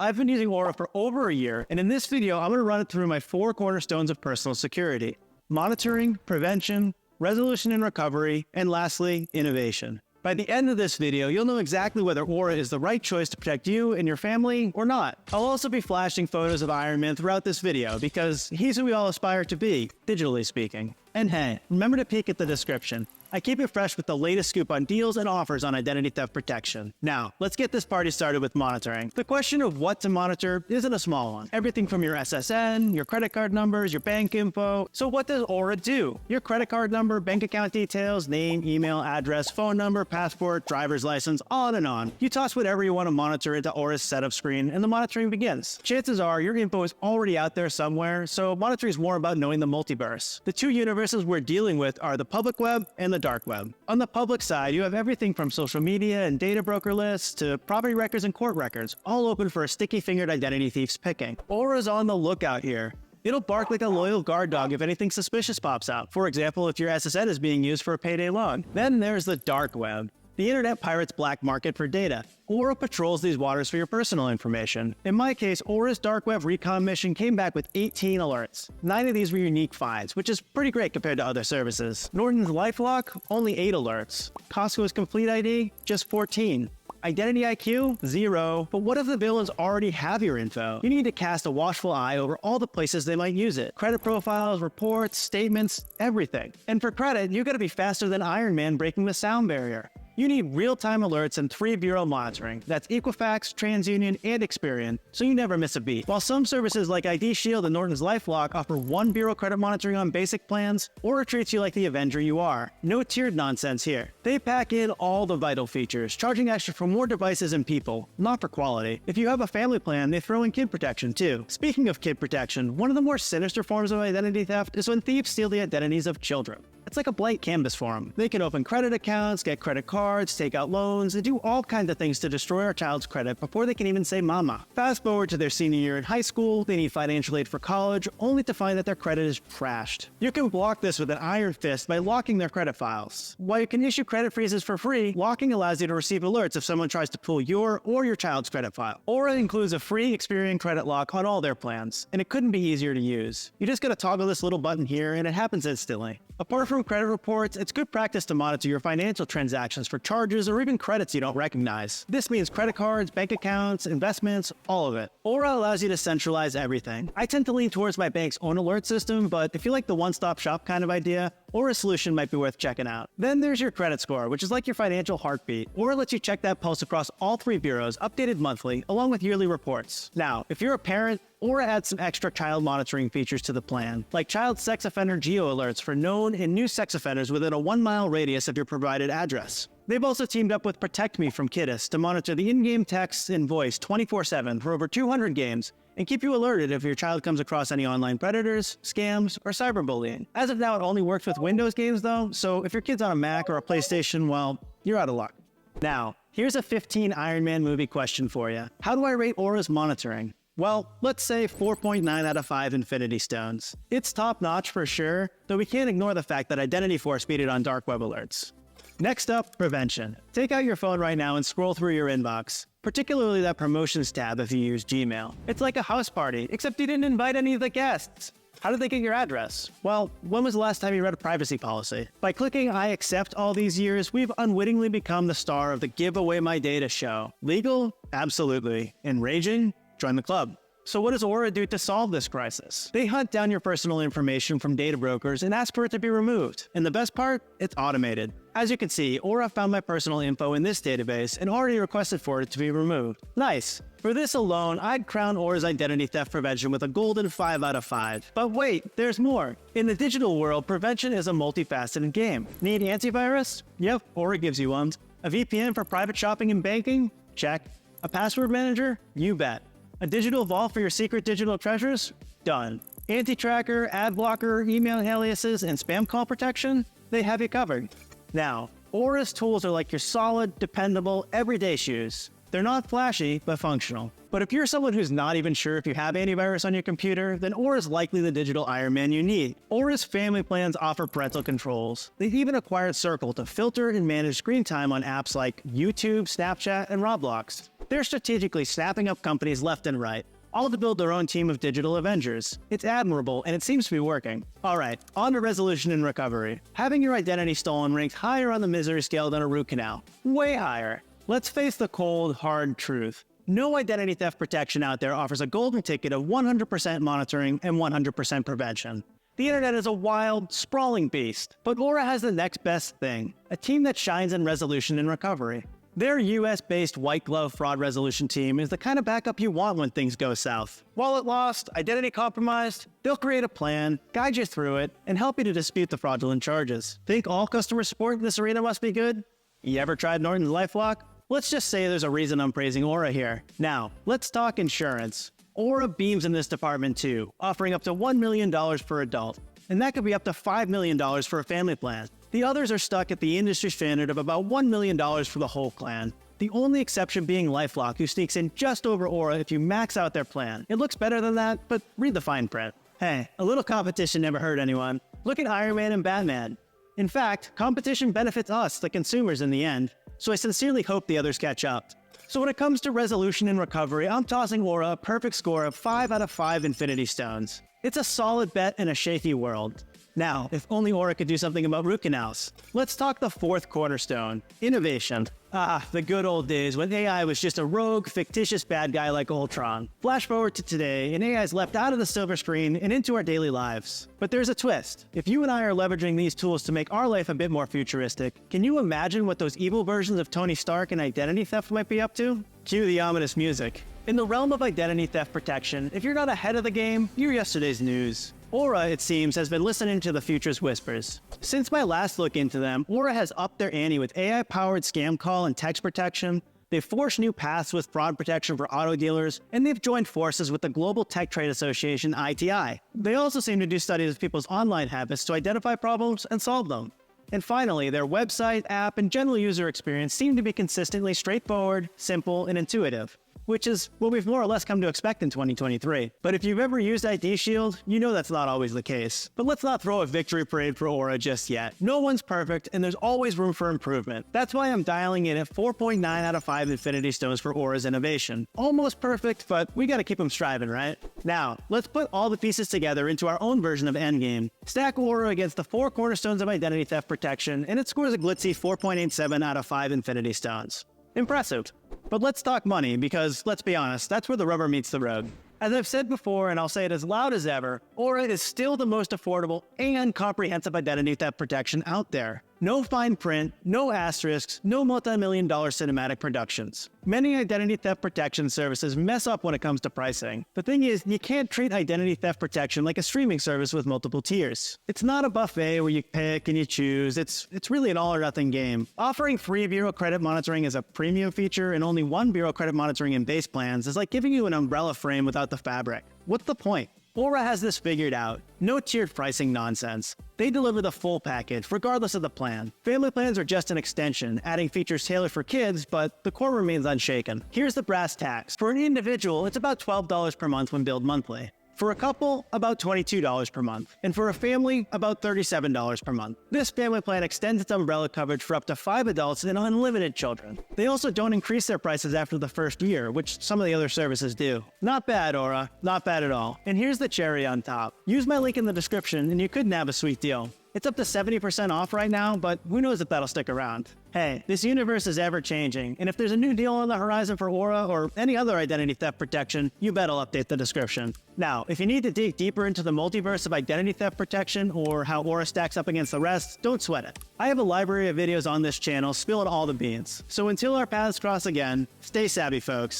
I've been using Aura for over a year, and in this video, I'm going to run it through my 4 cornerstones of personal security: monitoring, prevention, resolution and recovery, and lastly, innovation. By the end of this video, you'll know exactly whether Aura is the right choice to protect you and your family or not. I'll also be flashing photos of Iron Man throughout this video because he's who we all aspire to be, digitally speaking. And hey, remember to peek at the description. I keep it fresh with the latest scoop on deals and offers on identity theft protection. Now, let's get this party started with monitoring. The question of what to monitor isn't a small one. Everything from your SSN, your credit card numbers, your bank info. So what does Aura do? Your credit card number, bank account details, name, email, address, phone number, passport, driver's license, on and on. You toss whatever you want to monitor into Aura's setup screen and the monitoring begins. Chances are your info is already out there somewhere, so monitoring is more about knowing the multiverse. The 2 universes we're dealing with are the public web and the dark web. On the public side, you have everything from social media and data broker lists to property records and court records, all open for a sticky-fingered identity thief's picking. Aura's on the lookout here. It'll bark like a loyal guard dog if anything suspicious pops out. For example, if your SSN is being used for a payday loan. Then there's the dark web. The internet pirates black market for data. Aura patrols these waters for your personal information. In my case, Aura's dark web recon mission came back with 18 alerts. 9 of these were unique finds, which is pretty great compared to other services. Norton's LifeLock, only 8 alerts. Costco's Complete ID, just 14. Identity IQ? 0. But what if the villains already have your info? You need to cast a watchful eye over all the places they might use it. Credit profiles, reports, statements, everything. And for credit, you gotta be faster than Iron Man breaking the sound barrier. You need real-time alerts and 3 bureau monitoring. That's Equifax, TransUnion, and Experian, so you never miss a beat. While some services like ID Shield and Norton's LifeLock offer 1 bureau credit monitoring on basic plans, Aura treats you like the Avenger you are. No tiered nonsense here. They pack in all the vital features, charging extra for more devices and people, not for quality. If you have a family plan, they throw in kid protection too. Speaking of kid protection, one of the more sinister forms of identity theft is when thieves steal the identities of children. It's like a blank canvas for them. They can open credit accounts, get credit cards, take out loans, and do all kinds of things to destroy our child's credit before they can even say mama. Fast forward to their senior year in high school, they need financial aid for college, only to find that their credit is trashed. You can block this with an iron fist by locking their credit files. While you can issue credit freezes for free, locking allows you to receive alerts if someone tries to pull your or your child's credit file. Aura includes a free Experian credit lock on all their plans, and it couldn't be easier to use. You just gotta toggle this little button here and it happens instantly. Apart from credit reports, it's good practice to monitor your financial transactions for charges or even credits you don't recognize. This means credit cards, bank accounts, investments, all of it. Aura allows you to centralize everything. I tend to lean towards my bank's own alert system, but if you like the one-stop shop kind of idea, Aura's solution might be worth checking out. Then there's your credit score, which is like your financial heartbeat. Aura lets you check that pulse across all 3 bureaus, updated monthly, along with yearly reports. Now, if you're a parent, Aura adds some extra child monitoring features to the plan, like child sex offender geo alerts for known and new sex offenders within a 1-mile radius of your provided address. They've also teamed up with Protect Me from Kiddus to monitor the in-game text and voice 24/7 for over 200 games and keep you alerted if your child comes across any online predators, scams, or cyberbullying. As of now, it only works with Windows games though, so if your kid's on a Mac or a PlayStation, well, you're out of luck. Now, here's a 15 Iron Man movie question for you. How do I rate Aura's monitoring? Well, let's say 4.9 out of 5 Infinity Stones. It's top-notch for sure, though we can't ignore the fact that Identity Force beat it on dark web alerts. Next up, prevention. Take out your phone right now and scroll through your inbox, particularly that promotions tab if you use Gmail. It's like a house party, except you didn't invite any of the guests. How did they get your address? Well, when was the last time you read a privacy policy? By clicking I accept all these years, we've unwittingly become the star of the Give Away My Data show. Legal? Absolutely. Enraging? Join the club. So what does Aura do to solve this crisis? They hunt down your personal information from data brokers and ask for it to be removed. And the best part? It's automated. As you can see, Aura found my personal info in this database and already requested for it to be removed. Nice. For this alone, I'd crown Aura's identity theft prevention with a golden 5 out of 5. But wait, there's more. In the digital world, prevention is a multifaceted game. Need antivirus? Yep, Aura gives you one. A VPN for private shopping and banking? Check. A password manager? You bet. A digital vault for your secret digital treasures? Done. Anti-tracker, ad blocker, email aliases, and spam call protection? They have you covered. Now, Aura's tools are like your solid, dependable, everyday shoes. They're not flashy, but functional. But if you're someone who's not even sure if you have antivirus on your computer, then Aura's likely the digital Iron Man you need. Aura's family plans offer parental controls. They've even acquired Circle to filter and manage screen time on apps like YouTube, Snapchat, and Roblox. They're strategically snapping up companies left and right, all to build their own team of digital Avengers. It's admirable, and it seems to be working. Alright, on to resolution and recovery. Having your identity stolen ranks higher on the misery scale than a root canal. Way higher. Let's face the cold, hard truth. No identity theft protection out there offers a golden ticket of 100% monitoring and 100% prevention. The internet is a wild, sprawling beast, but Aura has the next best thing, a team that shines in resolution and recovery. Their US-based white-glove fraud resolution team is the kind of backup you want when things go south. Wallet lost, identity compromised, they'll create a plan, guide you through it, and help you to dispute the fraudulent charges. Think all customer support in this arena must be good? You ever tried Norton's LifeLock? Let's just say there's a reason I'm praising Aura here. Now, let's talk insurance. Aura beams in this department too, offering up to $1 million per adult, and that could be up to $5 million for a family plan. The others are stuck at the industry standard of about $1 million for the whole clan. The only exception being LifeLock, who sneaks in just over Aura if you max out their plan. It looks better than that, but read the fine print. Hey, a little competition never hurt anyone. Look at Iron Man and Batman. In fact, competition benefits us, the consumers, in the end, so I sincerely hope the others catch up. So when it comes to resolution and recovery, I'm tossing Aura a perfect score of 5 out of 5 Infinity Stones. It's a solid bet in a shaky world. Now, if only Aura could do something about root canals. Let's talk the fourth cornerstone, innovation. Ah, the good old days when AI was just a rogue, fictitious bad guy like Ultron. Flash forward to today, and AI's leapt out of the silver screen and into our daily lives. But there's a twist. If you and I are leveraging these tools to make our life a bit more futuristic, can you imagine what those evil versions of Tony Stark and identity theft might be up to? Cue the ominous music. In the realm of identity theft protection, if you're not ahead of the game, you're yesterday's news. Aura, it seems, has been listening to the future's whispers. Since my last look into them, Aura has upped their ante with AI-powered scam call and text protection, they've forged new paths with fraud protection for auto dealers, and they've joined forces with the Global Tech Trade Association, ITI. They also seem to do studies of people's online habits to identify problems and solve them. And finally, their website, app, and general user experience seem to be consistently straightforward, simple, and intuitive, which is what we've more or less come to expect in 2023. But if you've ever used ID Shield, you know that's not always the case. But let's not throw a victory parade for Aura just yet. No one's perfect, and there's always room for improvement. That's why I'm dialing in at 4.9 out of 5 Infinity Stones for Aura's innovation. Almost perfect, but we gotta keep them striving, right? Now, let's put all the pieces together into our own version of Endgame. Stack Aura against the 4 cornerstones of identity theft protection, and it scores a glitzy 4.87 out of 5 Infinity Stones. Impressive. But let's talk money, because let's be honest, that's where the rubber meets the road. As I've said before, and I'll say it as loud as ever, Aura is still the most affordable and comprehensive identity theft protection out there. No fine print, no asterisks, no multi-million-dollar cinematic productions. Many identity theft protection services mess up when it comes to pricing. The thing is, you can't treat identity theft protection like a streaming service with multiple tiers. It's not a buffet where you pick and you choose. It's really an all-or-nothing game. Offering free bureau credit monitoring as a premium feature and only 1 bureau credit monitoring in base plans is like giving you an umbrella frame without the fabric. What's the point? Aura has this figured out. No tiered pricing nonsense. They deliver the full package, regardless of the plan. Family plans are just an extension, adding features tailored for kids, but the core remains unshaken. Here's the brass tacks. For an individual, it's about $12 per month when billed monthly. For a couple, about $22 per month. And for a family, about $37 per month. This family plan extends its umbrella coverage for up to 5 adults and unlimited children. They also don't increase their prices after the first year, which some of the other services do. Not bad, Aura. Not bad at all. And here's the cherry on top. Use my link in the description and you could nab a sweet deal. It's up to 70% off right now, but who knows if that'll stick around. Hey, this universe is ever-changing, and if there's a new deal on the horizon for Aura or any other identity theft protection, you bet I'll update the description. Now, if you need to dig deeper into the multiverse of identity theft protection or how Aura stacks up against the rest, don't sweat it. I have a library of videos on this channel spilling all the beans. So until our paths cross again, stay savvy, folks.